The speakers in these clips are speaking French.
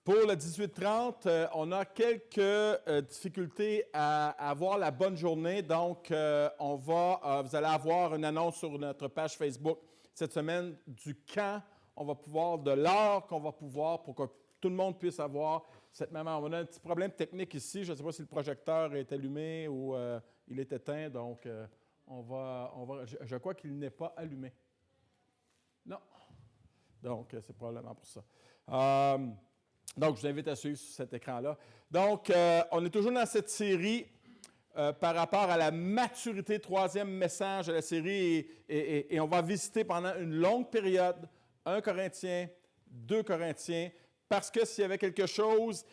Pour le 18-30, on a quelques difficultés à avoir la bonne journée. Donc, vous allez avoir une annonce sur notre page Facebook cette semaine du quand on va pouvoir, de l'heure qu'on va pouvoir pour que tout le monde puisse avoir cette même heure. On a un petit problème technique ici. Je ne sais pas si le projecteur est allumé ou il est éteint. Donc, je crois qu'il n'est pas allumé. Non. Donc, c'est probablement pour ça. Donc, je vous invite à suivre sur cet écran-là. Donc, on est toujours dans cette série par rapport à la maturité, troisième message de la série, et on va visiter pendant une longue période 1 Corinthiens, 2 Corinthiens, parce que s'il y avait quelque chose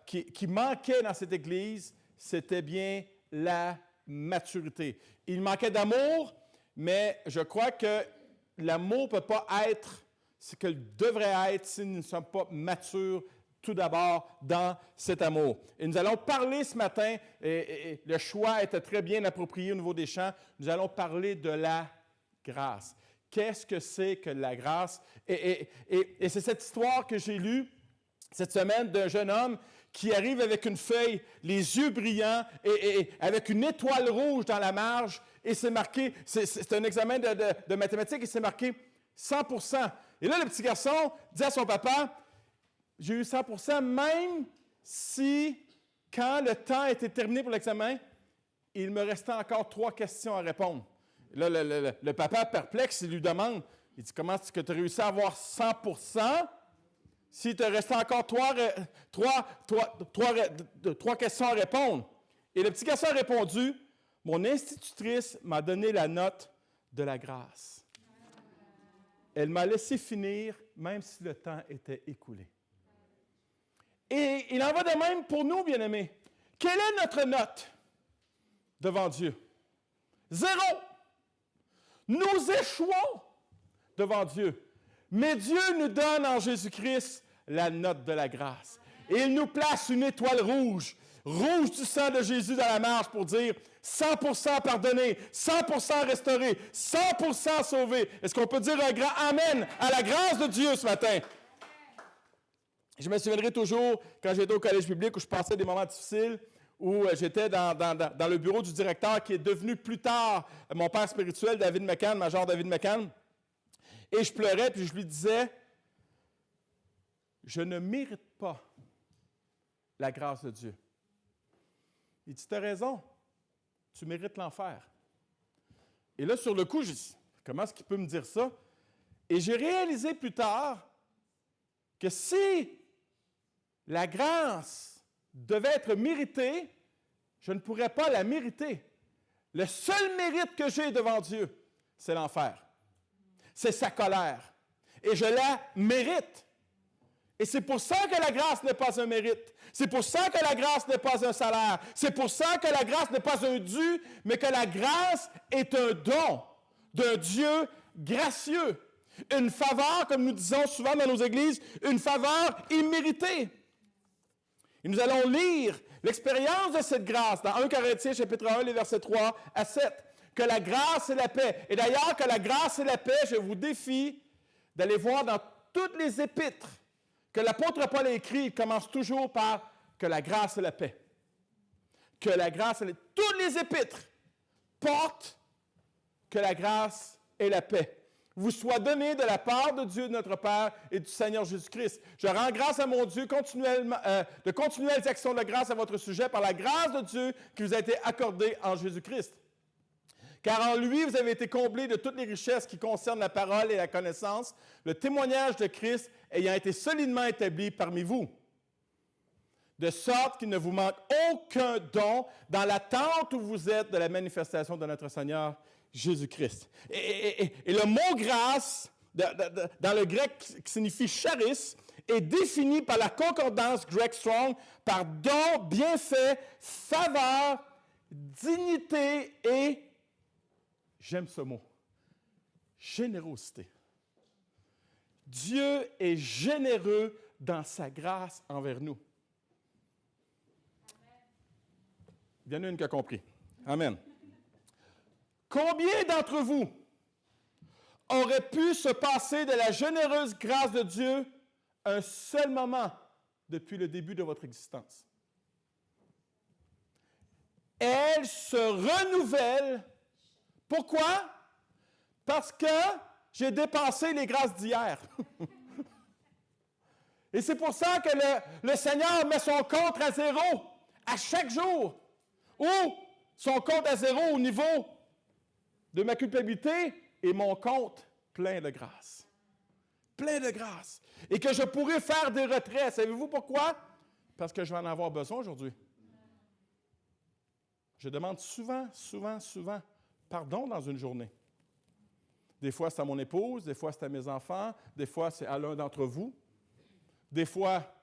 qui manquait dans cette Église, c'était bien la maturité. Il manquait d'amour, mais je crois que l'amour ne peut pas être ce qu'il devrait être si nous ne sommes pas matures tout d'abord dans cet amour. Et nous allons parler ce matin, et le choix était très bien approprié au niveau des chants, nous allons parler de la grâce. Qu'est-ce que c'est que la grâce? Et c'est cette histoire que j'ai lue cette semaine d'un jeune homme qui arrive avec une feuille, les yeux brillants, et avec une étoile rouge dans la marge, et c'est marqué, c'est un examen de mathématiques, et c'est marqué 100%. Et là, le petit garçon dit à son papa, j'ai eu 100%, même si, quand le temps était terminé pour l'examen, il me restait encore 3 questions à répondre. Et là, le papa, perplexe, il lui demande, il dit, comment est-ce que tu as réussi à avoir 100% s'il te restait encore 3 questions à répondre? Et le petit garçon a répondu, mon institutrice m'a donné la note de la grâce. Elle m'a laissé finir, même si le temps était écoulé. Et il en va de même pour nous, bien-aimés. Quelle est notre note devant Dieu? 0. Nous échouons devant Dieu. Mais Dieu nous donne en Jésus-Christ la note de la grâce. Et il nous place une étoile rouge, rouge du sang de Jésus dans la marge pour dire 100% pardonné, 100% restauré, 100% sauvé. Est-ce qu'on peut dire un grand Amen à la grâce de Dieu ce matin? Je me souviendrai toujours, quand j'étais au collège public, où je passais des moments difficiles, où j'étais dans le bureau du directeur, qui est devenu plus tard mon père spirituel, David McCann, major David McCann. Et je pleurais, puis je lui disais, je ne mérite pas la grâce de Dieu. Il dit, tu as raison, tu mérites l'enfer. Et là, sur le coup, je dis, comment est-ce qu'il peut me dire ça? Et j'ai réalisé plus tard que si la grâce devait être méritée, je ne pourrais pas la mériter. Le seul mérite que j'ai devant Dieu, c'est l'enfer. C'est sa colère. Et je la mérite. Et c'est pour ça que la grâce n'est pas un mérite. C'est pour ça que la grâce n'est pas un salaire. C'est pour ça que la grâce n'est pas un dû, mais que la grâce est un don d'un Dieu gracieux. Une faveur, comme nous disons souvent dans nos églises, une faveur imméritée. Et nous allons lire l'expérience de cette grâce dans 1 Corinthiens chapitre 1, les versets 3 à 7. Que la grâce et la paix. Et d'ailleurs, que la grâce et la paix, je vous défie d'aller voir dans toutes les épîtres que l'apôtre Paul a écrit, il commence toujours par que la grâce et la paix. Que la grâce et la paix. Toutes les épîtres portent que la grâce et la paix vous soient données de la part de Dieu, de notre Père et du Seigneur Jésus-Christ. Je rends grâce à mon Dieu de continuelles actions de grâce à votre sujet par la grâce de Dieu qui vous a été accordée en Jésus-Christ. Car en lui, vous avez été comblés de toutes les richesses qui concernent la parole et la connaissance, le témoignage de Christ ayant été solidement établi parmi vous. De sorte qu'il ne vous manque aucun don dans l'attente où vous êtes de la manifestation de notre Seigneur Jésus-Christ. Et le mot grâce, dans le grec qui signifie charis, est défini par la concordance Greg Strong par don, bienfait, faveur, dignité et, j'aime ce mot, générosité. Dieu est généreux dans sa grâce envers nous. Il y en a une qui a compris. Amen. Combien d'entre vous auraient pu se passer de la généreuse grâce de Dieu un seul moment depuis le début de votre existence. Elle se renouvelle. Pourquoi? Parce que j'ai dépensé les grâces d'hier. Et c'est pour ça que le Seigneur met son compte à zéro à chaque jour. Ou son compte à zéro au niveau de ma culpabilité et mon compte plein de grâce. Plein de grâce. Et que je pourrai faire des retraits. Savez-vous pourquoi? Parce que je vais en avoir besoin aujourd'hui. Je demande souvent pardon dans une journée. Des fois, c'est à mon épouse, des fois, c'est à mes enfants, des fois, c'est à l'un d'entre vous. Des fois,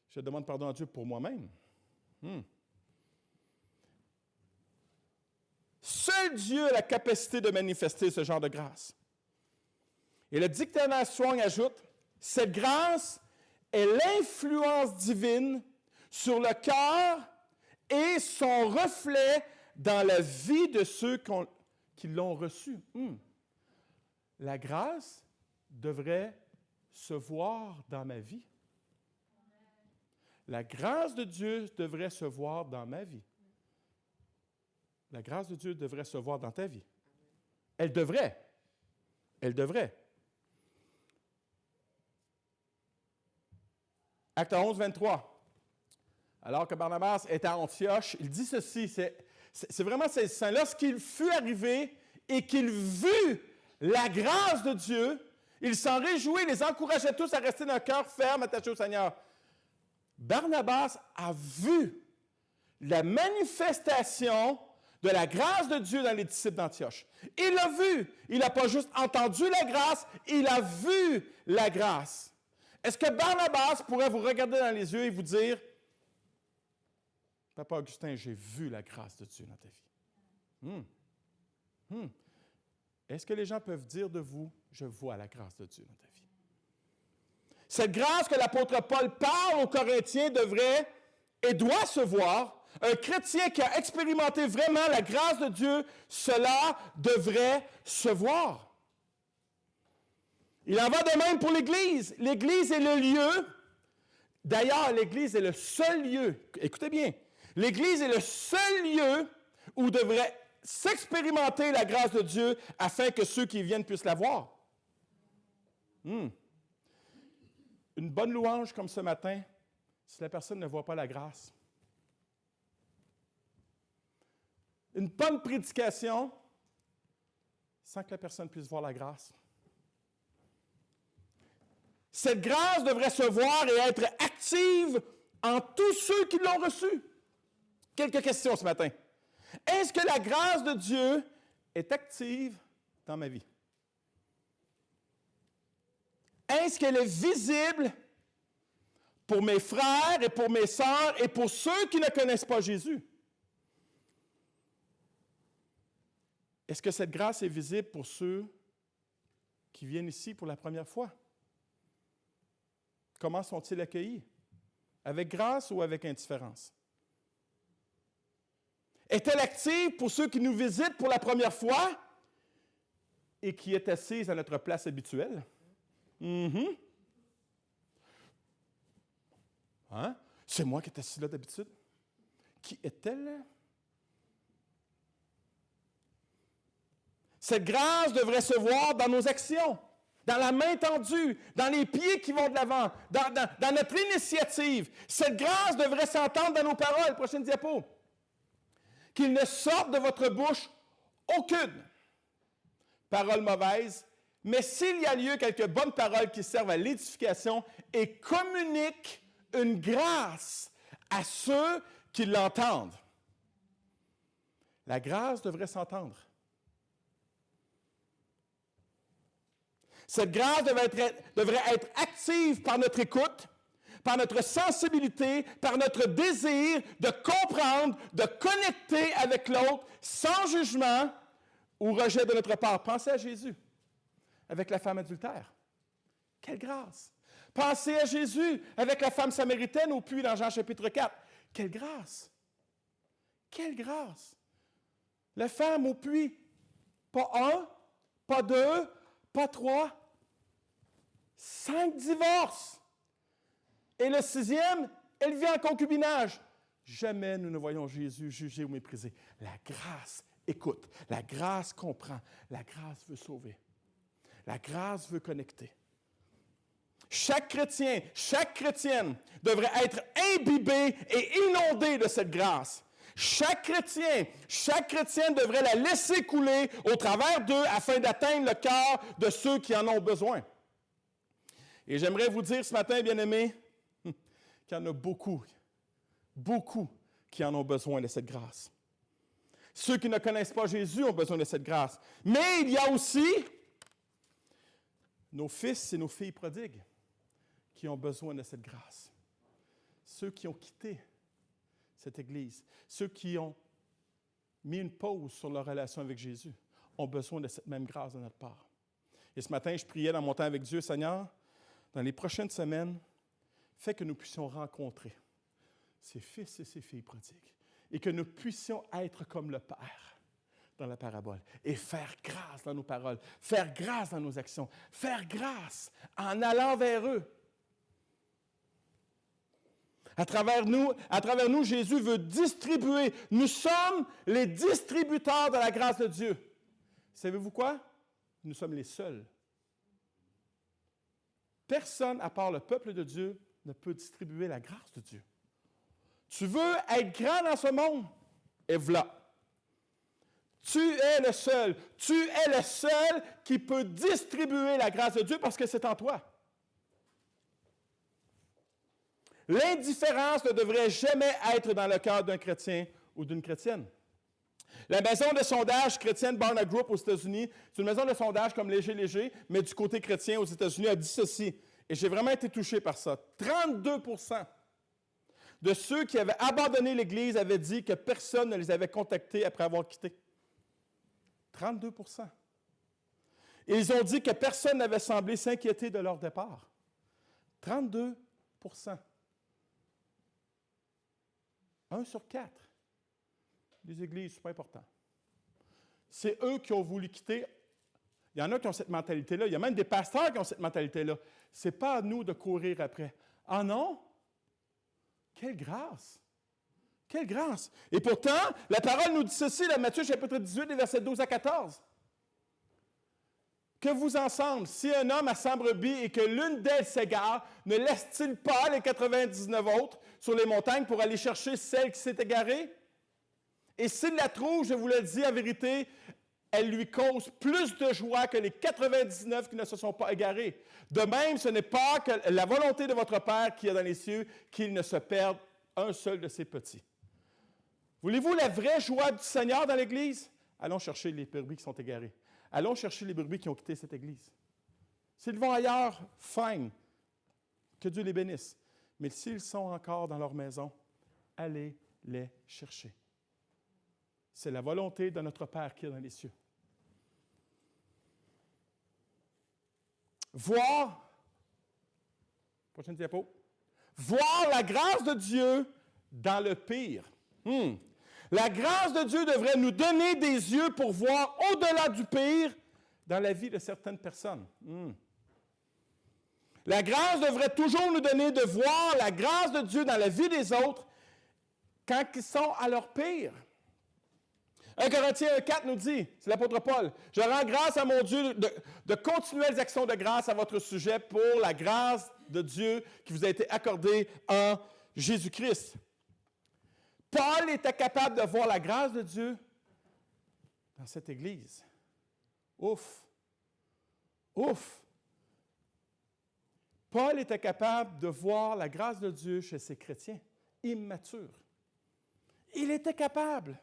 je demande pardon à Dieu pour moi-même. Seul Dieu a la capacité de manifester ce genre de grâce. Et le dictionnaire Strong ajoute, cette grâce est l'influence divine sur le cœur et son reflet dans la vie de ceux qui l'ont reçu. La grâce devrait se voir dans ma vie. La grâce de Dieu devrait se voir dans ma vie. La grâce de Dieu devrait se voir dans ta vie. Elle devrait. Elle devrait. Acte 11, 23. Alors que Barnabas était à Antioche, il dit ceci, c'est vraiment saisissant. Lorsqu'il fut arrivé et qu'il vit la grâce de Dieu, il s'en réjouit, les encourageait tous à rester d'un cœur ferme, attaché au Seigneur. Barnabas a vu la manifestation de la grâce de Dieu dans les disciples d'Antioche. Il l'a vu. Il n'a pas juste entendu la grâce, il a vu la grâce. Est-ce que Barnabas pourrait vous regarder dans les yeux et vous dire, Papa Augustin, j'ai vu la grâce de Dieu dans ta vie. Est-ce que les gens peuvent dire de vous, je vois la grâce de Dieu dans ta vie? Cette grâce que l'apôtre Paul parle aux Corinthiens devrait et doit se voir. Un chrétien qui a expérimenté vraiment la grâce de Dieu, cela devrait se voir. Il en va de même pour l'Église. L'Église est le lieu. D'ailleurs, l'Église est le seul lieu. Écoutez bien. L'Église est le seul lieu où devrait s'expérimenter la grâce de Dieu afin que ceux qui viennent puissent la voir. Une bonne louange comme ce matin, si la personne ne voit pas la grâce. Une bonne prédication sans que la personne puisse voir la grâce. Cette grâce devrait se voir et être active en tous ceux qui l'ont reçue. Quelques questions ce matin. Est-ce que la grâce de Dieu est active dans ma vie? Est-ce qu'elle est visible pour mes frères et pour mes sœurs et pour ceux qui ne connaissent pas Jésus? Est-ce que cette grâce est visible pour ceux qui viennent ici pour la première fois? Comment sont-ils accueillis? Avec grâce ou avec indifférence? Est-elle active pour ceux qui nous visitent pour la première fois et qui est assise à notre place habituelle? Hein? C'est moi qui est assis là d'habitude. Qui est-elle? Cette grâce devrait se voir dans nos actions, dans la main tendue, dans les pieds qui vont de l'avant, dans notre initiative. Cette grâce devrait s'entendre dans nos paroles. Prochaine diapo. Qu'il ne sorte de votre bouche aucune parole mauvaise, mais s'il y a lieu, quelques bonnes paroles qui servent à l'édification et communiquent une grâce à ceux qui l'entendent. La grâce devrait s'entendre. Cette grâce devrait être active par notre écoute, par notre sensibilité, par notre désir de comprendre, de connecter avec l'autre sans jugement ou rejet de notre part. Pensez à Jésus avec la femme adultère. Quelle grâce! Pensez à Jésus avec la femme samaritaine au puits dans Jean chapitre 4. Quelle grâce! Quelle grâce! La femme au puits, pas 1, pas 2, pas 3, 5 divorces. Et le 6e, elle vit en concubinage. Jamais nous ne voyons Jésus jugé ou méprisé. La grâce écoute, la grâce comprend, la grâce veut sauver. La grâce veut connecter. Chaque chrétien, chaque chrétienne devrait être imbibé et inondé de cette grâce. Chaque chrétien, chaque chrétienne devrait la laisser couler au travers d'eux afin d'atteindre le cœur de ceux qui en ont besoin. Et j'aimerais vous dire ce matin, bien-aimés, qu'il y en a beaucoup qui en ont besoin de cette grâce. Ceux qui ne connaissent pas Jésus ont besoin de cette grâce. Mais il y a aussi nos fils et nos filles prodigues qui ont besoin de cette grâce. Ceux qui ont quitté cette Église, ceux qui ont mis une pause sur leur relation avec Jésus, ont besoin de cette même grâce de notre part. Et ce matin, je priais dans mon temps avec Dieu, Seigneur, dans les prochaines semaines, fais que nous puissions rencontrer ces fils et ces filles prodigues et que nous puissions être comme le Père dans la parabole et faire grâce dans nos paroles, faire grâce dans nos actions, faire grâce en allant vers eux. À travers nous, Jésus veut distribuer. Nous sommes les distributeurs de la grâce de Dieu. Savez-vous quoi? Nous sommes les seuls. Personne, à part le peuple de Dieu, ne peut distribuer la grâce de Dieu. Tu veux être grand dans ce monde? Et voilà. Tu es le seul. Tu es le seul qui peut distribuer la grâce de Dieu parce que c'est en toi. L'indifférence ne devrait jamais être dans le cœur d'un chrétien ou d'une chrétienne. La maison de sondage chrétienne Barna Group aux États-Unis, c'est une maison de sondage comme Léger, mais du côté chrétien aux États-Unis, a dit ceci, et j'ai vraiment été touché par ça. 32% de ceux qui avaient abandonné l'Église avaient dit que personne ne les avait contactés après avoir quitté. 32%. Et ils ont dit que personne n'avait semblé s'inquiéter de leur départ. 32%. 1 sur 4. Les églises, c'est pas important. C'est eux qui ont voulu quitter. Il y en a qui ont cette mentalité-là. Il y a même des pasteurs qui ont cette mentalité-là. Ce n'est pas à nous de courir après. Ah non? Quelle grâce! Quelle grâce! Et pourtant, la parole nous dit ceci, dans Matthieu chapitre 18, versets 12 à 14. Que vous ensemble, si un homme a 100 brebis et que l'une d'elles s'égare, ne laisse-t-il pas les 99 autres sur les montagnes pour aller chercher celle qui s'est égarée? Et s'il la trouve, je vous le dis en vérité, elle lui cause plus de joie que les 99 qui ne se sont pas égarés. De même, ce n'est pas que la volonté de votre Père qui est dans les cieux qu'il ne se perde un seul de ses petits. Voulez-vous la vraie joie du Seigneur dans l'Église? Allons chercher les brebis qui sont égarées. Allons chercher les brebis qui ont quitté cette Église. S'ils vont ailleurs, fine. Que Dieu les bénisse. Mais s'ils sont encore dans leur maison, allez les chercher. C'est la volonté de notre Père qui est dans les cieux. Prochaine diapo. Voir la grâce de Dieu dans le pire. La grâce de Dieu devrait nous donner des yeux pour voir au-delà du pire dans la vie de certaines personnes. La grâce devrait toujours nous donner de voir la grâce de Dieu dans la vie des autres quand ils sont à leur pire. 1 Corinthiens 1,4 nous dit, c'est l'apôtre Paul, « Je rends grâce à mon Dieu de continuelles actions de grâce à votre sujet pour la grâce de Dieu qui vous a été accordée en Jésus-Christ. » Paul était capable de voir la grâce de Dieu dans cette Église. Ouf! Paul était capable de voir la grâce de Dieu chez ces chrétiens immatures. Il était capable.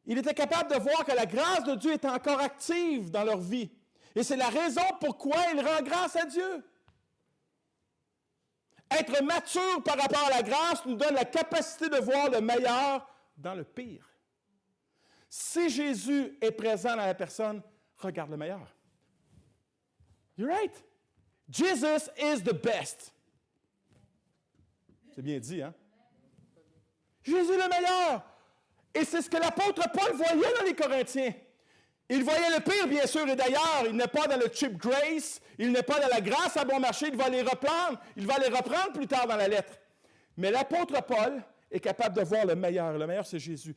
Il était capable de voir que la grâce de Dieu était encore active dans leur vie. Et c'est la raison pourquoi il rend grâce à Dieu. Être mature par rapport à la grâce nous donne la capacité de voir le meilleur dans le pire. Si Jésus est présent dans la personne, regarde le meilleur. You're right. Jesus is the best. C'est bien dit, hein? Jésus est le meilleur. Et c'est ce que l'apôtre Paul voyait dans les Corinthiens. Il voyait le pire, bien sûr, et d'ailleurs, il n'est pas dans le cheap grace, il n'est pas dans la grâce à bon marché, il va les reprendre plus tard dans la lettre. Mais l'apôtre Paul est capable de voir le meilleur. Le meilleur, c'est Jésus.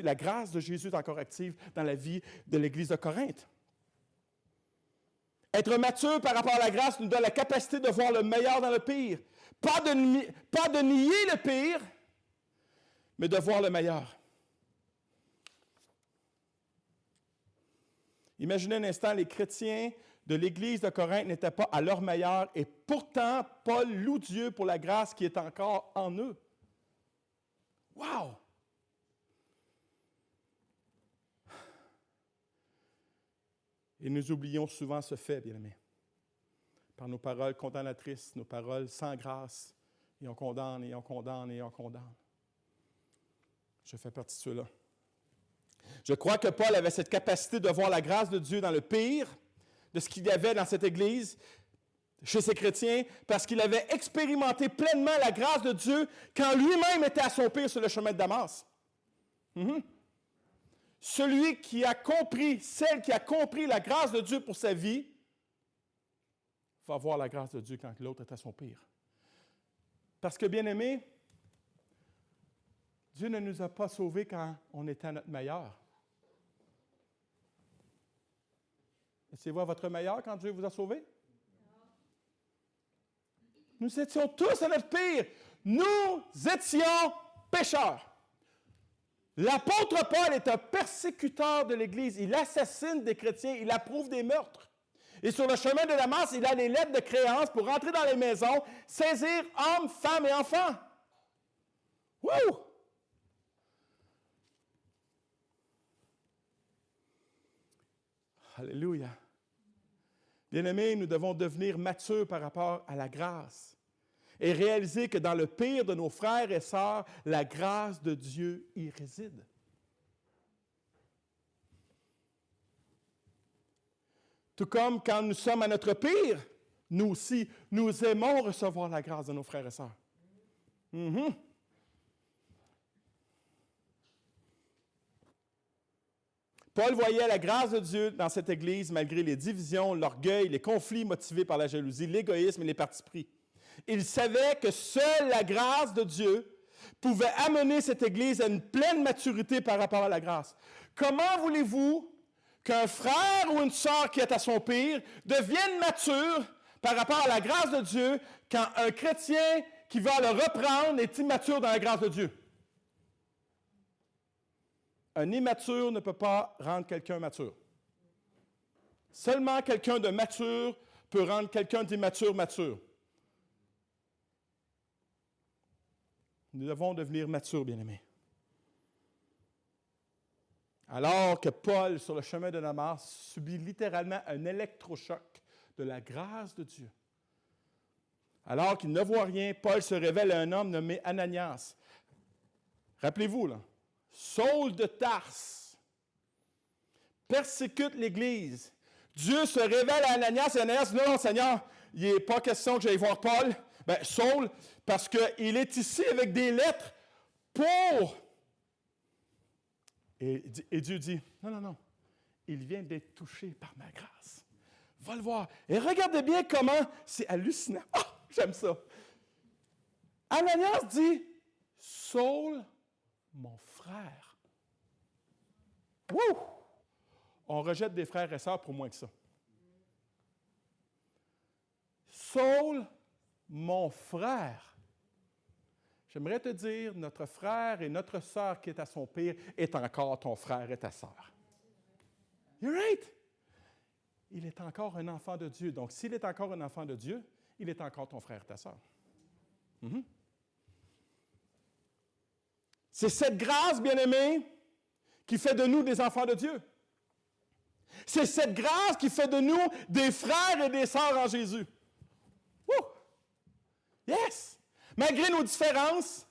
La grâce de Jésus est encore active dans la vie de l'Église de Corinthe. Être mature par rapport à la grâce nous donne la capacité de voir le meilleur dans le pire. Pas de nier le pire, mais de voir le meilleur. Imaginez un instant, les chrétiens de l'Église de Corinthe n'étaient pas à leur meilleur et pourtant, Paul loue Dieu pour la grâce qui est encore en eux. Wow! Et nous oublions souvent ce fait, bien-aimés, par nos paroles condamnatrices, nos paroles sans grâce, et on condamne, et on condamne, et on condamne. Je fais partie de ceux-là. Je crois que Paul avait cette capacité de voir la grâce de Dieu dans le pire de ce qu'il y avait dans cette Église, chez ces chrétiens, parce qu'il avait expérimenté pleinement la grâce de Dieu quand lui-même était à son pire sur le chemin de Damas. Celui qui a compris, celle qui a compris la grâce de Dieu pour sa vie, va voir la grâce de Dieu quand l'autre est à son pire. Parce que, bien-aimés, Dieu ne nous a pas sauvés quand on était à notre meilleur. Étiez-vous à votre meilleur quand Dieu vous a sauvés? Nous étions tous à notre pire. Nous étions pécheurs. L'apôtre Paul est un persécuteur de l'Église. Il assassine des chrétiens, il approuve des meurtres. Et sur le chemin de Damas, il a les lettres de créance pour rentrer dans les maisons, saisir hommes, femmes et enfants. Wouh! Alléluia. Bien-aimés, nous devons devenir matures par rapport à la grâce et réaliser que dans le pire de nos frères et sœurs, la grâce de Dieu y réside. Tout comme quand nous sommes à notre pire, nous aussi, nous aimons recevoir la grâce de nos frères et sœurs. Paul voyait la grâce de Dieu dans cette Église malgré les divisions, l'orgueil, les conflits motivés par la jalousie, l'égoïsme et les partis pris. Il savait que seule la grâce de Dieu pouvait amener cette Église à une pleine maturité par rapport à la grâce. Comment voulez-vous qu'un frère ou une sœur qui est à son pire devienne mature par rapport à la grâce de Dieu quand un chrétien qui va le reprendre est immature dans la grâce de Dieu? Un immature ne peut pas rendre quelqu'un mature. Seulement quelqu'un de mature peut rendre quelqu'un d'immature mature. Nous devons devenir matures, bien-aimés. Alors que Paul, sur le chemin de Damas, subit littéralement un électrochoc de la grâce de Dieu. Alors qu'il ne voit rien, Paul se révèle à un homme nommé Ananias. Rappelez-vous, là, Saul de Tarse persécute l'Église. Dieu se révèle à Ananias et Ananias dit, non, Seigneur, il n'est pas question que j'aille voir Paul. Saul, parce qu'il est ici avec des lettres pour... Et Dieu dit, non, il vient d'être touché par ma grâce. Va le voir. Et regardez bien comment c'est hallucinant. Ah, j'aime ça. Ananias dit, Saul, mon frère. Wouh! On rejette des frères et sœurs pour moins que ça. Saul, mon frère. J'aimerais te dire, notre frère et notre sœur qui est à son pire est encore ton frère et ta sœur. You're right? Il est encore un enfant de Dieu. Donc, s'il est encore un enfant de Dieu, il est encore ton frère et ta sœur. C'est cette grâce, bien-aimés, qui fait de nous des enfants de Dieu. C'est cette grâce qui fait de nous des frères et des sœurs en Jésus. Woo! Yes! Malgré nos différences,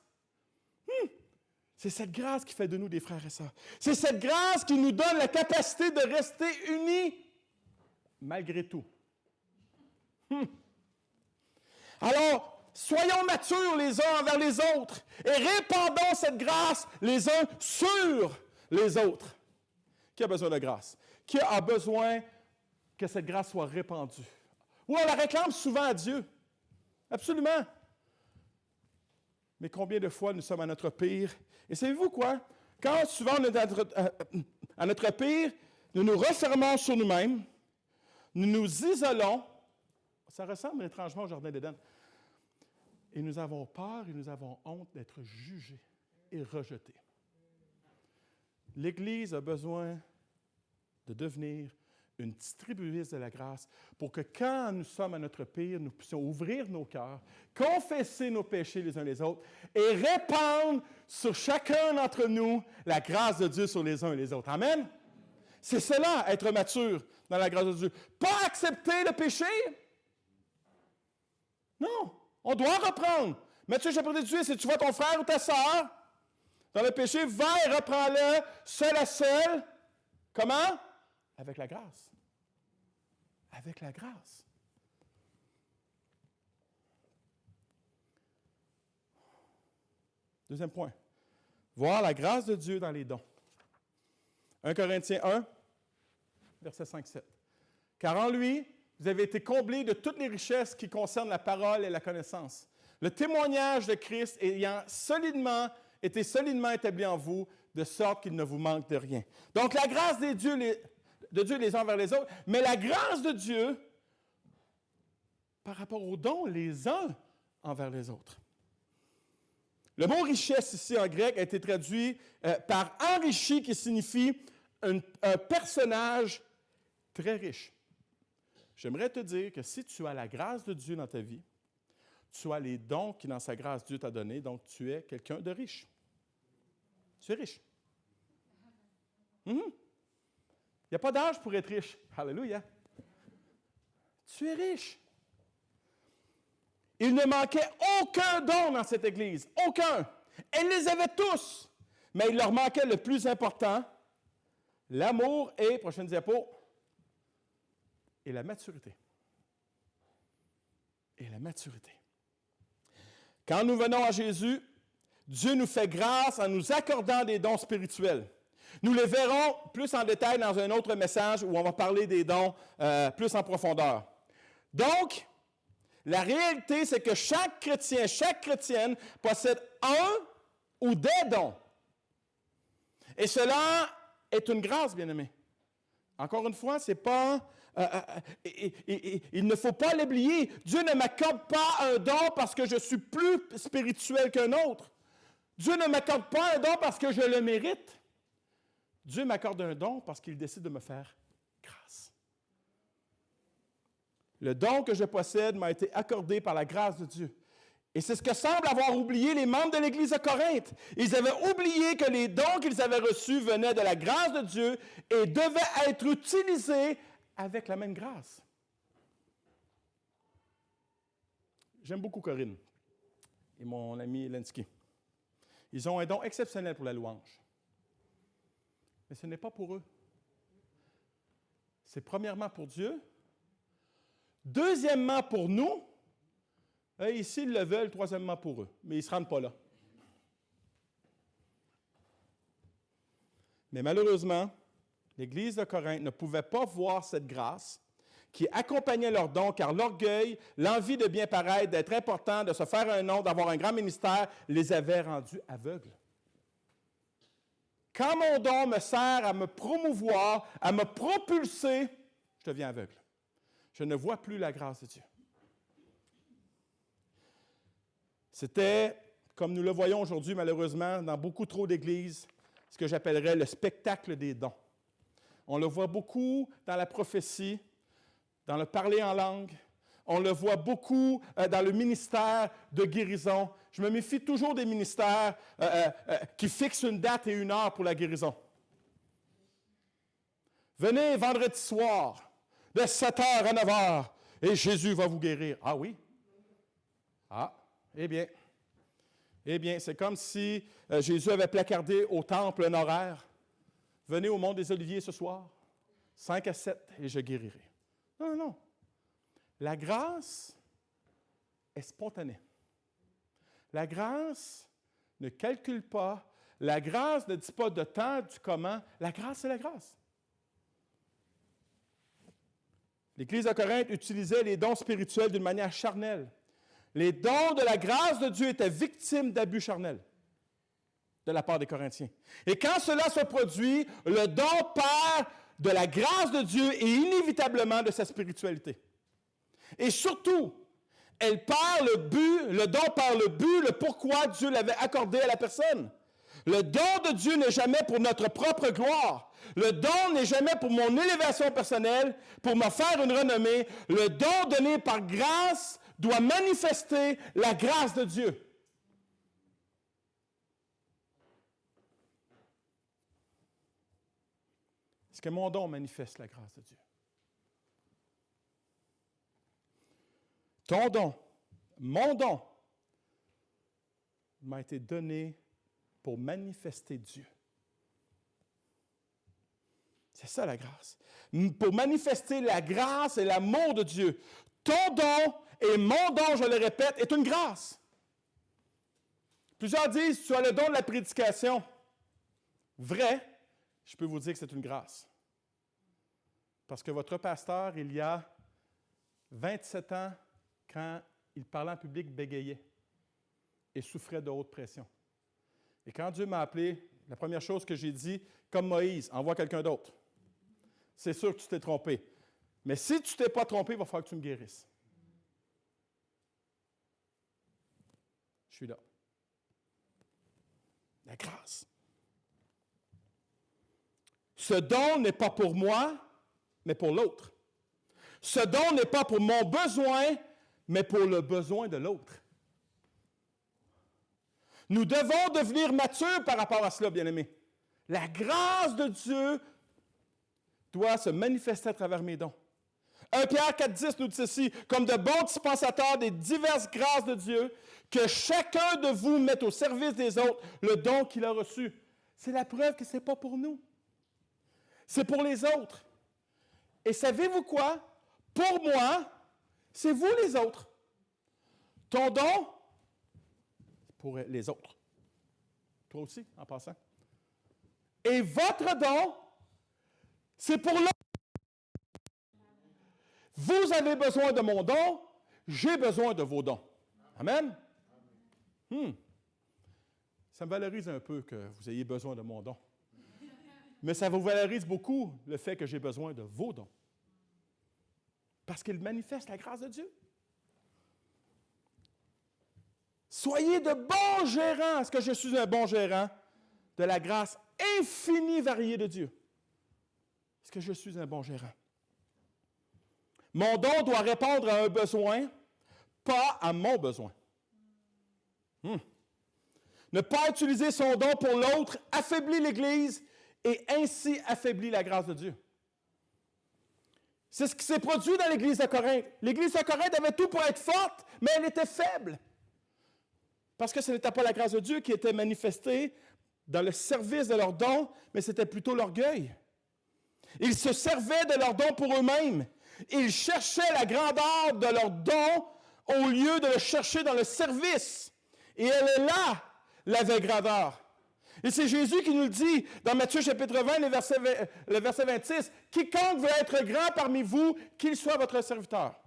c'est cette grâce qui fait de nous des frères et sœurs. C'est cette grâce qui nous donne la capacité de rester unis malgré tout. Alors, soyons matures les uns envers les autres et répandons cette grâce les uns sur les autres. Qui a besoin de grâce? Qui a besoin que cette grâce soit répandue? Oui, on la réclame souvent à Dieu. Absolument. Mais combien de fois nous sommes à notre pire? Et savez-vous quoi? Quand souvent on est à notre pire, nous nous refermons sur nous-mêmes, nous nous isolons. Ça ressemble étrangement au Jardin d'Éden. Et nous avons peur et nous avons honte d'être jugés et rejetés. L'Église a besoin de devenir une distributrice de la grâce pour que quand nous sommes à notre pire, nous puissions ouvrir nos cœurs, confesser nos péchés les uns les autres et répandre sur chacun d'entre nous la grâce de Dieu sur les uns et les autres. Amen? C'est cela, être mature dans la grâce de Dieu. Pas accepter le péché. Non, on doit reprendre. Matthieu chapitre 18, si tu vois ton frère ou ta sœur dans le péché, va et reprends-le seul à seul. Comment? Avec la grâce. Avec la grâce. Deuxième point. Voir la grâce de Dieu dans les dons. 1 Corinthiens 1, verset 5-7. Car en lui, vous avez été comblés de toutes les richesses qui concernent la parole et la connaissance. Le témoignage de Christ ayant été solidement établi en vous, de sorte qu'il ne vous manque de rien. Donc, la grâce de Dieu les uns vers les autres, mais la grâce de Dieu par rapport aux dons les uns envers les autres. Le mot richesse ici en grec a été traduit par enrichi, qui signifie un personnage très riche. J'aimerais te dire que si tu as la grâce de Dieu dans ta vie, tu as les dons qui, dans sa grâce, Dieu t'a donnés, donc tu es quelqu'un de riche. Tu es riche. Il n'y a pas d'âge pour être riche. Alléluia. Tu es riche. Il ne manquait aucun don dans cette Église. Aucun. Elle les avait tous. Mais il leur manquait le plus important, l'amour et, prochaine diapo, et la maturité. Et la maturité. Quand nous venons à Jésus, Dieu nous fait grâce en nous accordant des dons spirituels. Nous les verrons plus en détail dans un autre message où on va parler des dons plus en profondeur. Donc, la réalité, c'est que chaque chrétien, chaque chrétienne possède un ou des dons. Et cela est une grâce, bien-aimés. Encore une fois, c'est pas... il ne faut pas l'oublier. Dieu ne m'accorde pas un don parce que je suis plus spirituel qu'un autre. Dieu ne m'accorde pas un don parce que je le mérite. Dieu m'accorde un don parce qu'il décide de me faire grâce. Le don que je possède m'a été accordé par la grâce de Dieu. Et c'est ce que semblent avoir oublié les membres de l'Église de Corinthe. Ils avaient oublié que les dons qu'ils avaient reçus venaient de la grâce de Dieu et devaient être utilisés avec la même grâce. J'aime beaucoup Corinne et mon ami Lenski. Ils ont un don exceptionnel pour la louange. Mais ce n'est pas pour eux. C'est premièrement pour Dieu. Deuxièmement pour nous. Ici, ils le veulent, troisièmement pour eux. Mais ils ne se rendent pas là. Mais malheureusement, l'Église de Corinthe ne pouvait pas voir cette grâce qui accompagnait leurs dons, car l'orgueil, l'envie de bien paraître, d'être important, de se faire un nom, d'avoir un grand ministère, les avait rendus aveugles. Quand mon don me sert à me promouvoir, à me propulser, je deviens aveugle. Je ne vois plus la grâce de Dieu. C'était, comme nous le voyons aujourd'hui malheureusement, dans beaucoup trop d'églises, ce que j'appellerais le spectacle des dons. On le voit beaucoup dans la prophétie, dans le parler en langue. On le voit beaucoup dans le ministère de guérison. Je me méfie toujours des ministères qui fixent une date et une heure pour la guérison. Venez vendredi soir, de 7h à 9h, et Jésus va vous guérir. Ah oui? Ah, eh bien, c'est comme si Jésus avait placardé au temple un horaire. Venez au Mont des Oliviers ce soir, 5 à 7, et je guérirai. Non, non. La grâce est spontanée. La grâce ne calcule pas. La grâce ne dit pas de temps, du comment. La grâce, c'est la grâce. l'Église de Corinthe utilisait les dons spirituels d'une manière charnelle. Les dons de la grâce de Dieu étaient victimes d'abus charnels de la part des Corinthiens. Et quand cela se produit, le don perd de la grâce de Dieu et inévitablement de sa spiritualité. Et surtout, elle perd le don perd le but, le pourquoi Dieu l'avait accordé à la personne. Le don de Dieu n'est jamais pour notre propre gloire. Le don n'est jamais pour mon élévation personnelle, pour me faire une renommée. Le don donné par grâce doit manifester la grâce de Dieu. Est-ce que mon don manifeste la grâce de Dieu? Ton don, mon don, m'a été donné pour manifester Dieu. C'est ça la grâce. Pour manifester la grâce et l'amour de Dieu. Ton don et mon don, je le répète, est une grâce. Plusieurs disent, tu as le don de la prédication. Vrai, je peux vous dire que c'est une grâce. Parce que votre pasteur, il y a 27 ans, quand il parlait en public, bégayait et souffrait de haute pression. Et quand Dieu m'a appelé, la première chose que j'ai dit, comme Moïse, envoie quelqu'un d'autre. C'est sûr que tu t'es trompé. Mais si tu ne t'es pas trompé, il va falloir que tu me guérisses. Je suis là. La grâce. Ce don n'est pas pour moi, mais pour l'autre. Ce don n'est pas pour mon besoin, mais pour le besoin de l'autre. Nous devons devenir matures par rapport à cela, bien-aimés. La grâce de Dieu doit se manifester à travers mes dons. 1 Pierre 4,10 nous dit ceci, « Comme de bons dispensateurs des diverses grâces de Dieu, que chacun de vous mette au service des autres le don qu'il a reçu. » C'est la preuve que ce n'est pas pour nous. C'est pour les autres. Et savez-vous quoi? Pour moi, c'est vous les autres. Ton don, pour les autres. Toi aussi, en passant. Et votre don, c'est pour l'autre. Vous avez besoin de mon don, j'ai besoin de vos dons. Amen? Ça me valorise un peu que vous ayez besoin de mon don. Mais ça vous valorise beaucoup le fait que j'ai besoin de vos dons. Parce qu'il manifeste la grâce de Dieu. Soyez de bons gérants. Est-ce que je suis un bon gérant de la grâce infinie variée de Dieu? Est-ce que je suis un bon gérant? Mon don doit répondre à un besoin, pas à mon besoin. Ne pas utiliser son don pour l'autre affaiblit l'Église et ainsi affaiblit la grâce de Dieu. C'est ce qui s'est produit dans l'Église de Corinthe. L'Église de Corinthe avait tout pour être forte, mais elle était faible. Parce que ce n'était pas la grâce de Dieu qui était manifestée dans le service de leurs dons, mais c'était plutôt l'orgueil. Ils se servaient de leurs dons pour eux-mêmes. Ils cherchaient la grandeur de leurs dons au lieu de le chercher dans le service. Et elle est là, la vraie grandeur. Et c'est Jésus qui nous le dit dans Matthieu chapitre 20, le verset 26, « Quiconque veut être grand parmi vous, qu'il soit votre serviteur. »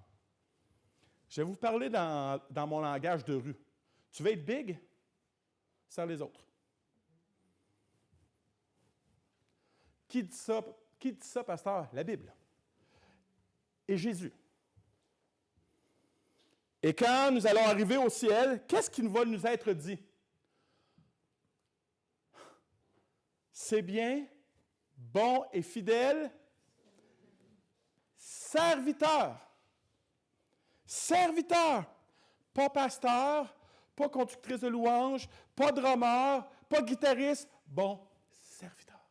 Je vais vous parler dans mon langage de rue. Tu veux être big? Sers les autres. Qui dit ça, pasteur? La Bible. Et Jésus. Et quand nous allons arriver au ciel, qu'est-ce qui va nous être dit? C'est bien, bon et fidèle, serviteur. Serviteur. Pas pasteur, pas conductrice de louange, pas drummer, pas guitariste. Bon serviteur.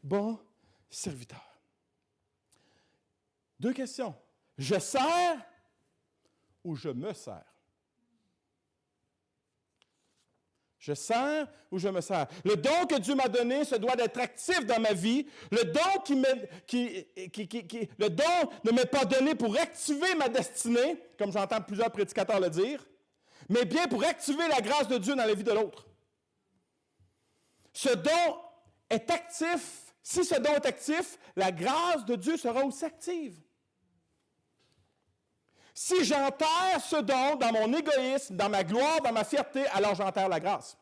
Bon serviteur. Deux questions. Je sers ou je me sers? Je sers ou je me sers? Le don que Dieu m'a donné se doit d'être actif dans ma vie. Le don ne m'est pas donné pour activer ma destinée, comme j'entends plusieurs prédicateurs le dire, mais bien pour activer la grâce de Dieu dans la vie de l'autre. Ce don est actif. Si ce don est actif, la grâce de Dieu sera aussi active. Si j'enterre ce don dans mon égoïsme, dans ma gloire, dans ma fierté, alors j'enterre la grâce.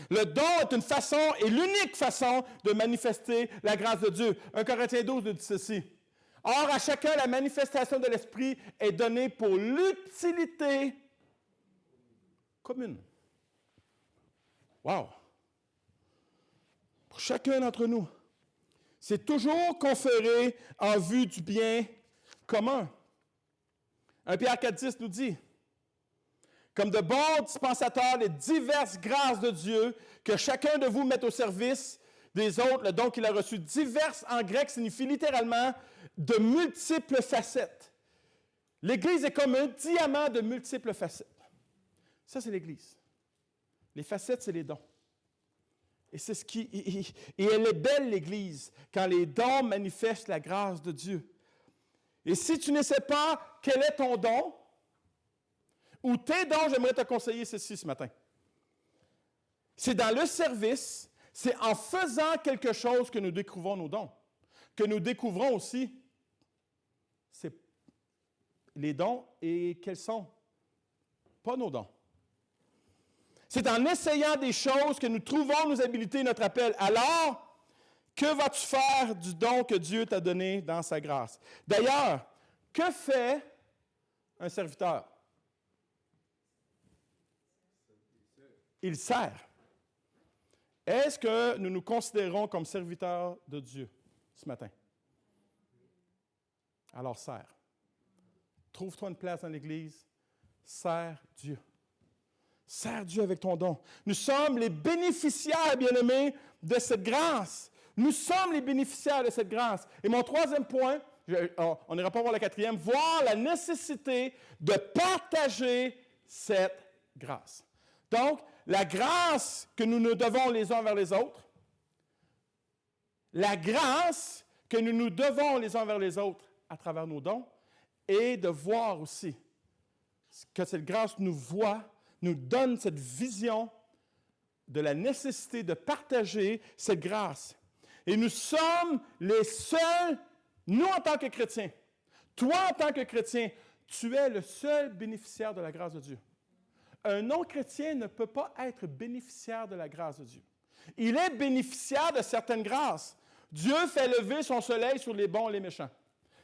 Le don est une façon et l'unique façon de manifester la grâce de Dieu. 1 Corinthiens 12 nous dit ceci. Or, à chacun, la manifestation de l'Esprit est donnée pour l'utilité commune. Wow! Pour chacun d'entre nous. C'est toujours conféré en vue du bien commun. 1 Pierre 4,10 nous dit, comme de bons dispensateurs des diverses grâces de Dieu, que chacun de vous mette au service des autres le don qu'il a reçu. Diverses en grec signifie littéralement de multiples facettes. L'Église est comme un diamant de multiples facettes. Ça, c'est l'Église. Les facettes, c'est les dons. Et c'est ce qui. Et elle est belle, l'Église, quand les dons manifestent la grâce de Dieu. Et si tu ne sais pas quel est ton don, ou tes dons, j'aimerais te conseiller ceci ce matin. C'est dans le service, c'est en faisant quelque chose que nous découvrons nos dons. Que nous découvrons aussi les dons et quels sont. Pas nos dons. C'est en essayant des choses que nous trouvons nos habiletés et notre appel. Alors, que vas-tu faire du don que Dieu t'a donné dans sa grâce? D'ailleurs, que fait un serviteur? Il sert. Est-ce que nous nous considérons comme serviteurs de Dieu ce matin? Alors, sers. Trouve-toi une place dans l'Église. Sers Dieu. Sers Dieu avec ton don. Nous sommes les bénéficiaires, bien-aimés, de cette grâce. Nous sommes les bénéficiaires de cette grâce. Et mon troisième point, on n'ira pas voir le quatrième, voir la nécessité de partager cette grâce. Donc, la grâce que nous nous devons les uns vers les autres, la grâce que nous nous devons les uns vers les autres à travers nos dons, et de voir aussi que cette grâce nous voit, nous donne cette vision de la nécessité de partager cette grâce. Et nous sommes les seuls, nous en tant que chrétiens, toi en tant que chrétien, tu es le seul bénéficiaire de la grâce de Dieu. Un non-chrétien ne peut pas être bénéficiaire de la grâce de Dieu. Il est bénéficiaire de certaines grâces. Dieu fait lever son soleil sur les bons et les méchants.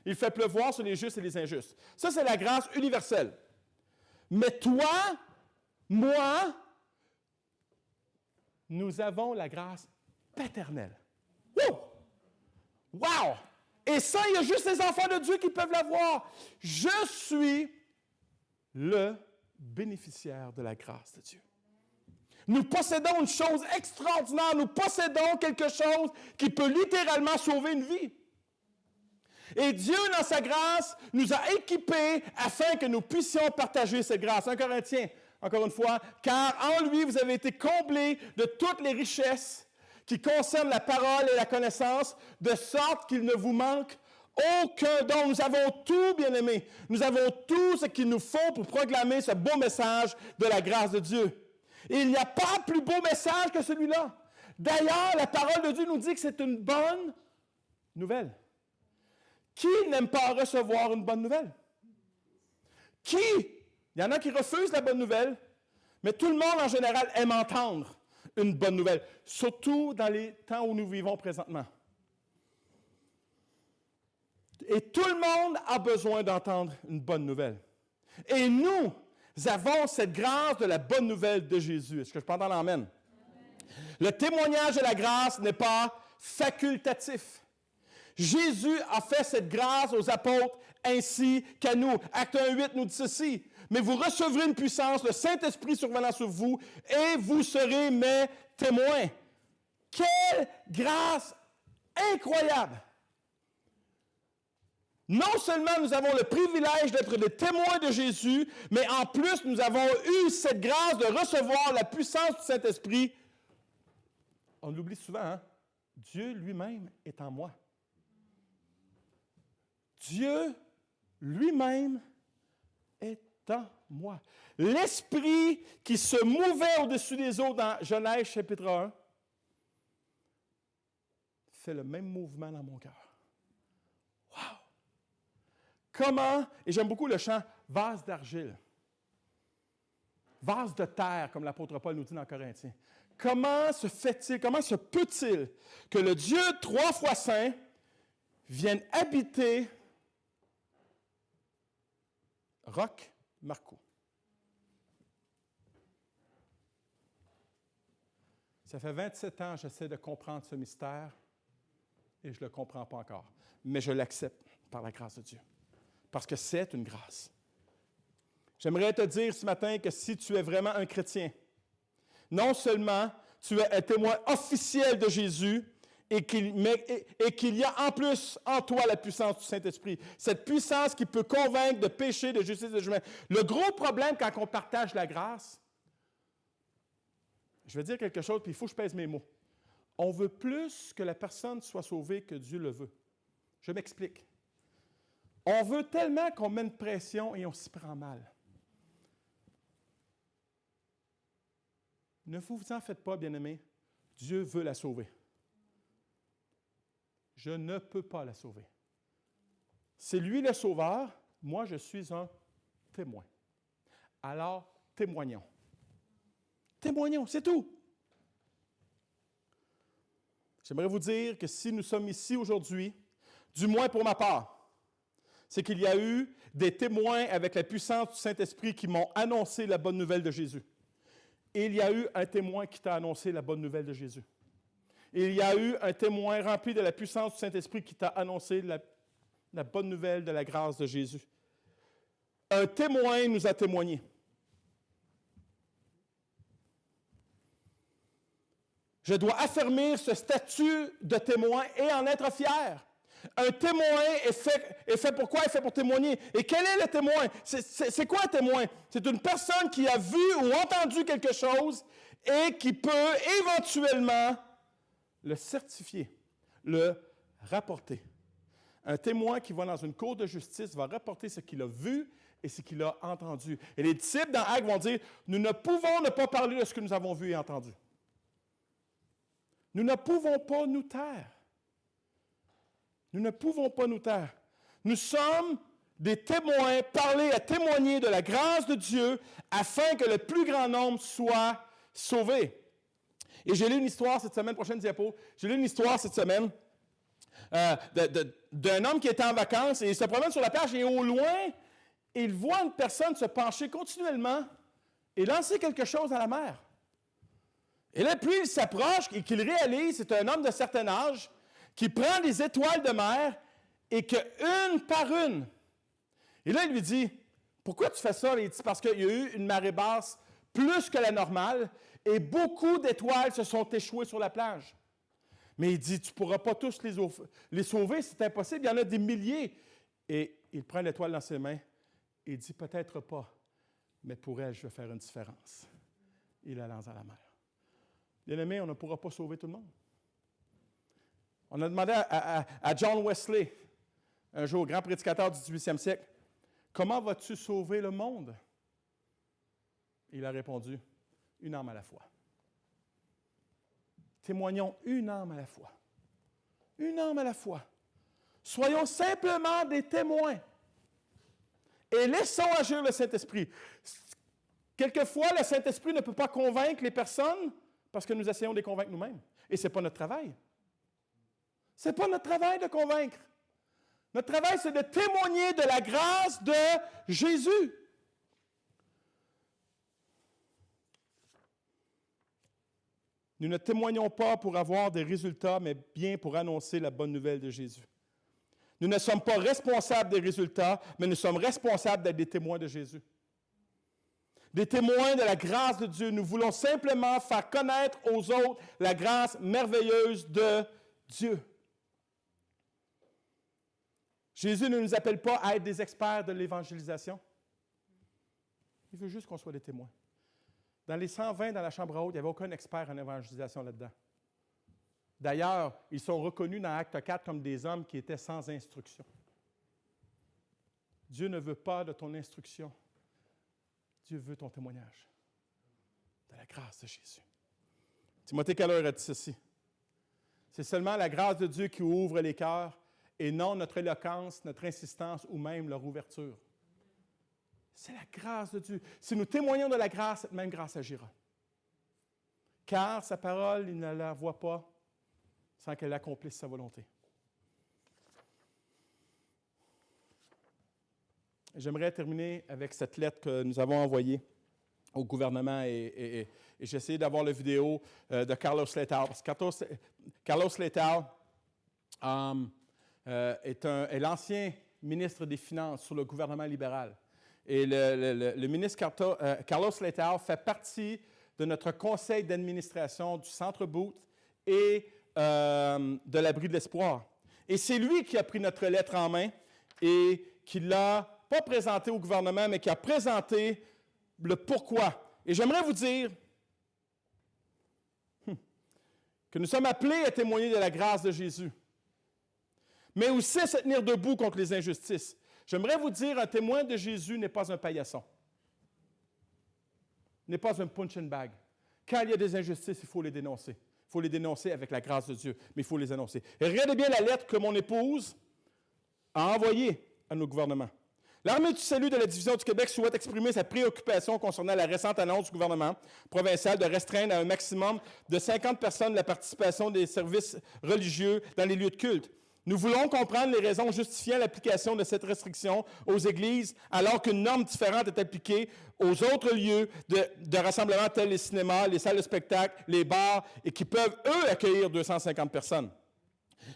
Il fait pleuvoir sur les justes et les injustes. Ça, c'est la grâce universelle. Mais toi, moi, nous avons la grâce paternelle. Wouh! Wow! Et ça, il y a juste les enfants de Dieu qui peuvent l'avoir. Je suis le bénéficiaire de la grâce de Dieu. Nous possédons une chose extraordinaire. Nous possédons quelque chose qui peut littéralement sauver une vie. Et Dieu, dans sa grâce, nous a équipés afin que nous puissions partager cette grâce. 1 Corinthiens, encore une fois, car en lui, vous avez été comblés de toutes les richesses qui concernent la parole et la connaissance, de sorte qu'il ne vous manque aucun don. Nous avons tout, bien-aimés. Nous avons tout ce qu'il nous faut pour proclamer ce beau message de la grâce de Dieu. Et il n'y a pas plus beau message que celui-là. D'ailleurs, la parole de Dieu nous dit que c'est une bonne nouvelle. Qui n'aime pas recevoir une bonne nouvelle? Qui? Il y en a qui refusent la bonne nouvelle, mais tout le monde en général aime entendre une bonne nouvelle, surtout dans les temps où nous vivons présentement. Et tout le monde a besoin d'entendre une bonne nouvelle. Et nous avons cette grâce de la bonne nouvelle de Jésus. Est-ce que je peux entendre l'amen? Le témoignage de la grâce n'est pas facultatif. Jésus a fait cette grâce aux apôtres ainsi qu'à nous. Acte 1:8 nous dit ceci. Mais vous recevrez une puissance, le Saint-Esprit survenant sur vous, et vous serez mes témoins. Quelle grâce incroyable! Non seulement nous avons le privilège d'être des témoins de Jésus, mais en plus nous avons eu cette grâce de recevoir la puissance du Saint-Esprit. On l'oublie souvent, hein? Dieu lui-même est en moi. Dieu lui-même est en moi. L'Esprit qui se mouvait au-dessus des eaux dans Genèse chapitre 1 fait le même mouvement dans mon cœur. Wow! Comment, et j'aime beaucoup le chant, vase d'argile, vase de terre, comme l'apôtre Paul nous dit dans Corinthiens. Comment se fait-il, comment se peut-il que le Dieu 3 fois saint vienne habiter Roch Marcoux? Ça fait 27 ans que j'essaie de comprendre ce mystère et je ne le comprends pas encore. Mais je l'accepte par la grâce de Dieu. Parce que c'est une grâce. J'aimerais te dire ce matin que si tu es vraiment un chrétien, non seulement tu es un témoin officiel de Jésus et qu'il y a en plus en toi la puissance du Saint-Esprit, cette puissance qui peut convaincre de péché, de justice, de jugement. Le gros problème quand on partage la grâce, je vais dire quelque chose, puis il faut que je pèse mes mots. On veut plus que la personne soit sauvée que Dieu le veut. Je m'explique. On veut tellement qu'on met une pression et on s'y prend mal. Ne vous en faites pas, bien-aimés. Dieu veut la sauver. Je ne peux pas la sauver. C'est lui le sauveur, moi je suis un témoin. Alors, témoignons. Témoignons, c'est tout. J'aimerais vous dire que si nous sommes ici aujourd'hui, du moins pour ma part, c'est qu'il y a eu des témoins avec la puissance du Saint-Esprit qui m'ont annoncé la bonne nouvelle de Jésus. Et il y a eu un témoin qui t'a annoncé la bonne nouvelle de Jésus. Et il y a eu un témoin rempli de la puissance du Saint-Esprit qui t'a annoncé la bonne nouvelle de la grâce de Jésus. Un témoin nous a témoigné. Je dois affirmer ce statut de témoin et en être fier. Un témoin est fait pour quoi? Il est fait pour témoigner. Et quel est le témoin? C'est quoi un témoin? C'est une personne qui a vu ou entendu quelque chose et qui peut éventuellement le certifier, le rapporter. Un témoin qui va dans une cour de justice va rapporter ce qu'il a vu et ce qu'il a entendu. Et les disciples dans Actes vont dire, nous ne pouvons ne pas parler de ce que nous avons vu et entendu. Nous ne pouvons pas nous taire. Nous ne pouvons pas nous taire. Nous sommes des témoins, parler à témoigner de la grâce de Dieu afin que le plus grand nombre soit sauvé. Et j'ai lu une histoire cette semaine, prochaine diapo, j'ai lu une histoire cette semaine d'un homme qui était en vacances et il se promène sur la plage et au loin, il voit une personne se pencher continuellement et lancer quelque chose à la mer. Et là, plus il s'approche et qu'il réalise, c'est un homme de certain âge qui prend les étoiles de mer et que une par une. Et là, il lui dit, pourquoi tu fais ça? Il dit, parce qu'il y a eu une marée basse plus que la normale et beaucoup d'étoiles se sont échouées sur la plage. Mais il dit, tu ne pourras pas tous les sauver, c'est impossible, il y en a des milliers. Et il prend l'étoile dans ses mains et il dit, peut-être pas, mais pour elle, je vais faire une différence. Il la lance à la mer. Bien-aimé, on ne pourra pas sauver tout le monde. On a demandé à John Wesley, un jour grand prédicateur du 18e siècle, comment vas-tu sauver le monde? Il a répondu, une âme à la fois. Témoignons une âme à la fois. Une âme à la fois. Soyons simplement des témoins. Et laissons agir le Saint-Esprit. Quelquefois, le Saint-Esprit ne peut pas convaincre les personnes parce que nous essayons de les convaincre nous-mêmes. Et ce n'est pas notre travail. Ce n'est pas notre travail de convaincre. Notre travail, c'est de témoigner de la grâce de Jésus. Nous ne témoignons pas pour avoir des résultats, mais bien pour annoncer la bonne nouvelle de Jésus. Nous ne sommes pas responsables des résultats, mais nous sommes responsables d'être des témoins de Jésus. Des témoins de la grâce de Dieu. Nous voulons simplement faire connaître aux autres la grâce merveilleuse de Dieu. Jésus ne nous appelle pas à être des experts de l'évangélisation. Il veut juste qu'on soit des témoins. Dans les 120 dans la chambre haute, il n'y avait aucun expert en évangélisation là-dedans. D'ailleurs, ils sont reconnus dans Acte 4 comme des hommes qui étaient sans instruction. Dieu ne veut pas de ton instruction. Dieu veut ton témoignage de la grâce de Jésus. Timothée Keller a dit ceci. C'est seulement la grâce de Dieu qui ouvre les cœurs et non notre éloquence, notre insistance ou même leur ouverture. C'est la grâce de Dieu. Si nous témoignons de la grâce, cette même grâce agira. Car sa parole, il ne la voit pas sans qu'elle accomplisse sa volonté. J'aimerais terminer avec cette lettre que nous avons envoyée au gouvernement et j'ai essayé d'avoir la vidéo de Carlos Letao. Parce que Carlos Letao est l'ancien ministre des Finances sur le gouvernement libéral. Et le ministre Carlos Letao fait partie de notre conseil d'administration du Centre Booth et de l'Abri de l'Espoir. Et c'est lui qui a pris notre lettre en main et qui l'a pas présenté au gouvernement, mais qui a présenté le pourquoi. Et j'aimerais vous dire que nous sommes appelés à témoigner de la grâce de Jésus, mais aussi à se tenir debout contre les injustices. J'aimerais vous dire, un témoin de Jésus n'est pas un paillasson, n'est pas un punch and bag. Quand il y a des injustices, il faut les dénoncer. Il faut les dénoncer avec la grâce de Dieu, mais il faut les annoncer. Et regardez bien la lettre que mon épouse a envoyée à nos gouvernements. L'Armée du salut de la Division du Québec souhaite exprimer sa préoccupation concernant la récente annonce du gouvernement provincial de restreindre à un maximum de 50 personnes la participation des services religieux dans les lieux de culte. Nous voulons comprendre les raisons justifiant l'application de cette restriction aux églises alors qu'une norme différente est appliquée aux autres lieux de rassemblement tels les cinémas, les salles de spectacle, les bars et qui peuvent, eux, accueillir 250 personnes.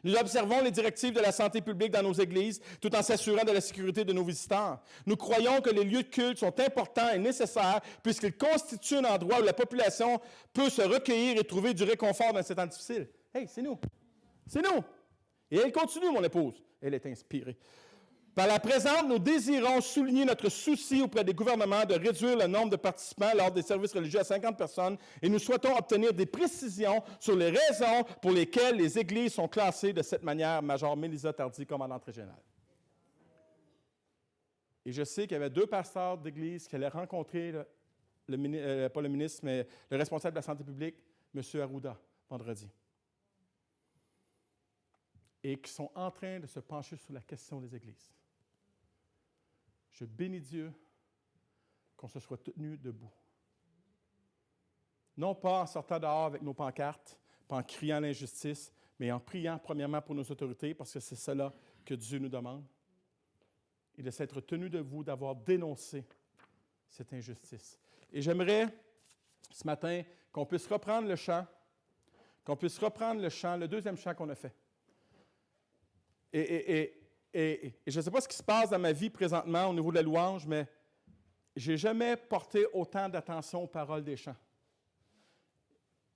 Nous observons les directives de la santé publique dans nos églises tout en s'assurant de la sécurité de nos visiteurs. Nous croyons que les lieux de culte sont importants et nécessaires puisqu'ils constituent un endroit où la population peut se recueillir et trouver du réconfort dans ces temps difficiles. Hey, c'est nous! C'est nous! Et elle continue, mon épouse. Elle est inspirée. Par la présente, nous désirons souligner notre souci auprès des gouvernements de réduire le nombre de participants lors des services religieux à 50 personnes et nous souhaitons obtenir des précisions sur les raisons pour lesquelles les églises sont classées de cette manière, Major Mélisa Tardy, commandante régionale. Et je sais qu'il y avait 2 pasteurs d'église qui allaient rencontrer pas le ministre, mais le responsable de la santé publique, M. Arruda, vendredi. Et qui sont en train de se pencher sur la question des églises. Je bénis Dieu qu'on se soit tenu debout. Non pas en sortant dehors avec nos pancartes, pas en criant l'injustice, mais en priant premièrement pour nos autorités, parce que c'est cela que Dieu nous demande. Et de s'être tenu debout, d'avoir dénoncé cette injustice. Et j'aimerais, ce matin, qu'on puisse reprendre le chant, le deuxième chant qu'on a fait. Et je ne sais pas ce qui se passe dans ma vie présentement au niveau de la louange, mais je n'ai jamais porté autant d'attention aux paroles des chants.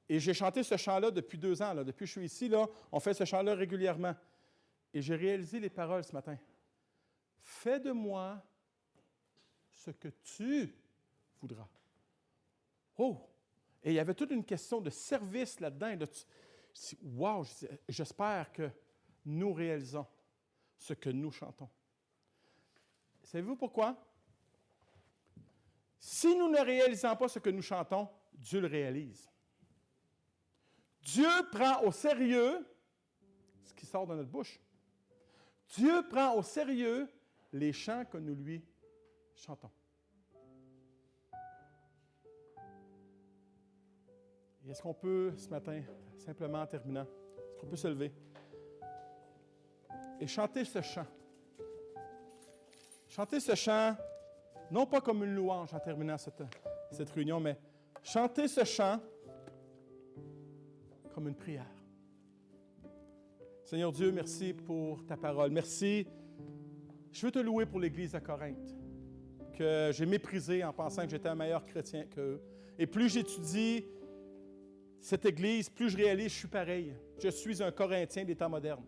Et j'ai chanté ce chant-là depuis 2 ans. Là. Depuis que je suis ici, là, on fait ce chant-là régulièrement. Et j'ai réalisé les paroles ce matin. Fais de moi ce que tu voudras. Oh! Et il y avait toute une question de service là-dedans. Wow! J'espère que nous réalisons ce que nous chantons. Savez-vous pourquoi? Si nous ne réalisons pas ce que nous chantons, Dieu le réalise. Dieu prend au sérieux ce qui sort de notre bouche. Dieu prend au sérieux les chants que nous lui chantons. Et est-ce qu'on peut, ce matin, simplement en terminant, est-ce qu'on peut se lever et chanter ce chant? Chanter ce chant, non pas comme une louange en terminant cette réunion, mais chanter ce chant comme une prière. Seigneur Dieu, merci pour ta parole. Merci. Je veux te louer pour l'Église à Corinthe, que j'ai méprisée en pensant que j'étais un meilleur chrétien qu'eux. Et plus j'étudie cette Église, plus je réalise que je suis pareil. Je suis un Corinthien des temps modernes.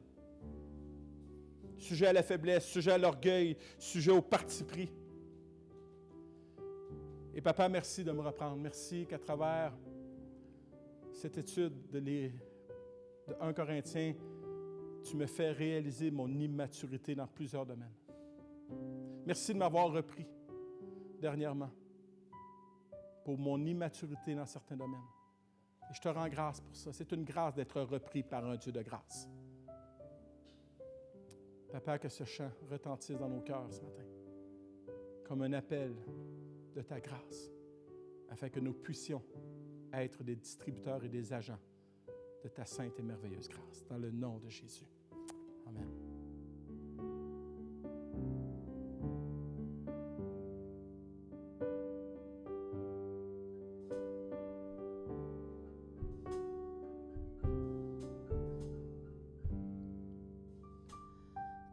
Sujet à la faiblesse, sujet à l'orgueil, sujet au parti pris. Et papa, merci de me reprendre. Merci qu'à travers cette étude de 1 Corinthiens, tu me fais réaliser mon immaturité dans plusieurs domaines. Merci de m'avoir repris dernièrement pour mon immaturité dans certains domaines. Et je te rends grâce pour ça. C'est une grâce d'être repris par un Dieu de grâce. Papa, que ce chant retentisse dans nos cœurs ce matin. comme un appel de ta grâce, afin que nous puissions être des distributeurs et des agents de ta sainte et merveilleuse grâce. Dans le nom de Jésus. Amen.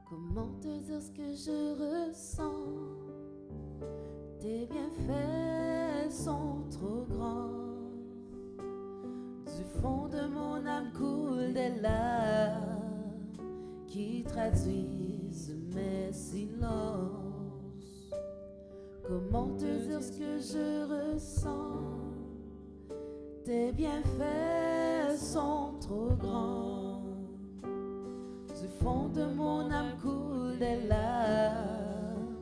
Comment te dire ce que je ressens? Tes bienfaits sont trop grands. Du fond de mon âme coulent des larmes qui traduisent mes silences. Comment te dire ce que je ressens? Tes bienfaits sont trop grands. Du fond de mon âme coulent des larmes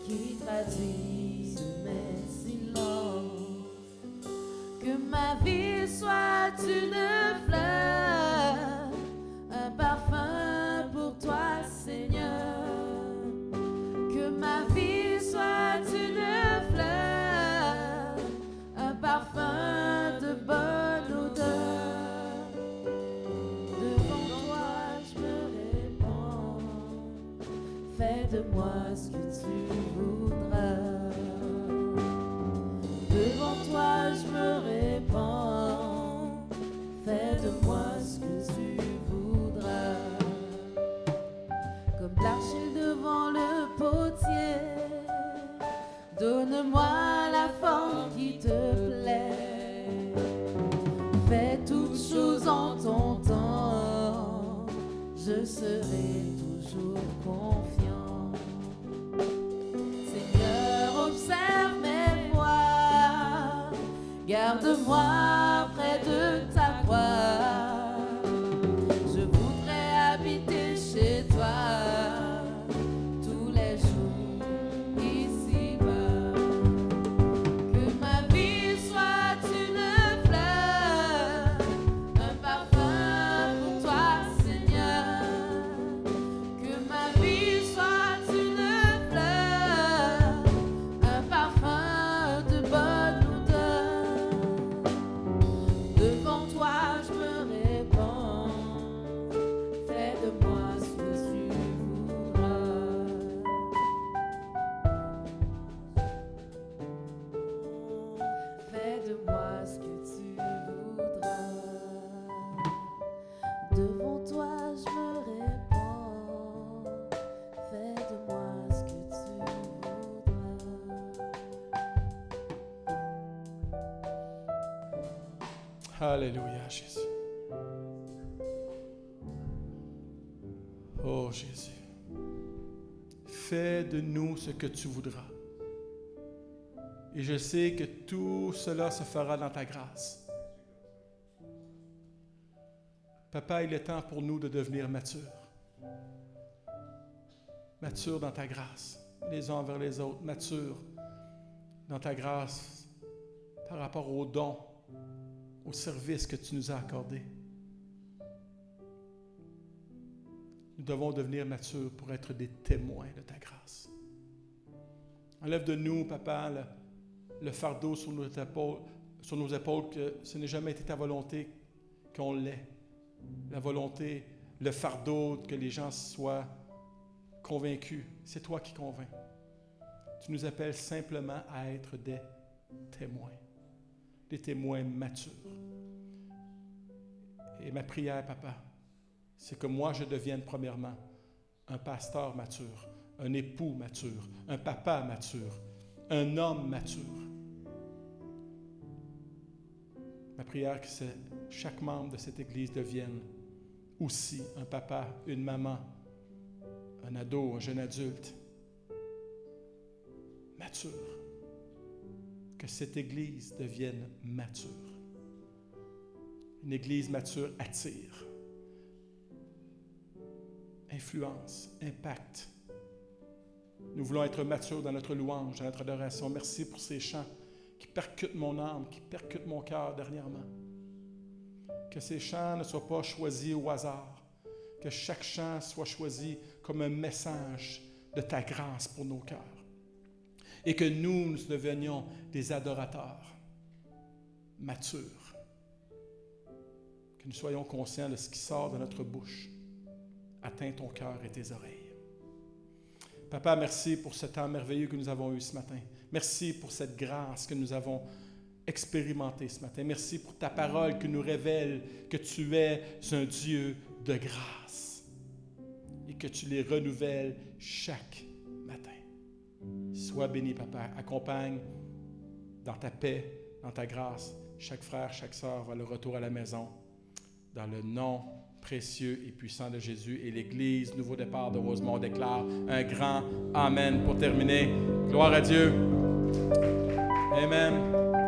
qui traduisent mes silences. Que ma vie soit une fleur, un parfum pour toi, Seigneur. Que ma vie soit une fleur, un parfum de bonne odeur. Devant toi je me répands, fais de moi ce que tu voudras. Devant toi je me répands, fais de moi ce que tu voudras. Comme l'argile devant le potier, donne-moi la forme qui te plaît. Fais toutes choses en ton temps, je serai toujours confiant. Seigneur, observe mes voies, garde-moi près de ta croix. Je voudrais habiter chez toi tous les jours ici-bas. Que ma vie soit une fleur, un parfum pour toi, Seigneur. Que ma vie soit une fleur, un parfum de bonne odeur. Devant toi je me répands, fais de moi ce que tu voudras. Fais de moi ce que tu voudras. Devant toi je me répands, fais de moi ce que tu voudras. Alléluia, Jésus. Oh, Jésus. Fais de nous ce que tu voudras. Et je sais que tout cela se fera dans ta grâce. Papa, il est temps pour nous de devenir matures. Matures dans ta grâce, les uns envers les autres. Matures dans ta grâce par rapport aux dons, au service que tu nous as accordé. Nous devons devenir matures pour être des témoins de ta grâce. Enlève de nous, Papa, le fardeau sur nos épaules, que ce n'est jamais été ta volonté qu'on l'ait. La volonté, le fardeau, que les gens soient convaincus. C'est toi qui convaincs. Tu nous appelles simplement à être des témoins matures. Et ma prière, Papa, c'est que moi je devienne premièrement un pasteur mature, un époux mature, un papa mature, un homme mature. Ma prière, que chaque membre de cette Église devienne aussi un papa, une maman, un ado, un jeune adulte mature. Que cette Église devienne mature. Une Église mature attire, influence, impact. Nous voulons être matures dans notre louange, dans notre adoration. Merci pour ces chants qui percutent mon âme, qui percutent mon cœur dernièrement. Que ces chants ne soient pas choisis au hasard. Que chaque chant soit choisi comme un message de ta grâce pour nos cœurs. et que nous devenions des adorateurs matures. Que nous soyons conscients de ce qui sort de notre bouche atteint ton cœur et tes oreilles. Papa, merci pour ce temps merveilleux que nous avons eu ce matin. Merci pour cette grâce que nous avons expérimentée ce matin. Merci pour ta parole qui nous révèle que tu es un Dieu de grâce et que tu les renouvelles chaque matin. Sois béni, Papa. Accompagne dans ta paix, dans ta grâce, chaque frère, chaque sœur vers le retour à la maison. Dans le nom précieux et puissant de Jésus, et l'Église Nouveau Départ de Rosemont déclare un grand Amen pour terminer. Gloire à Dieu. Amen.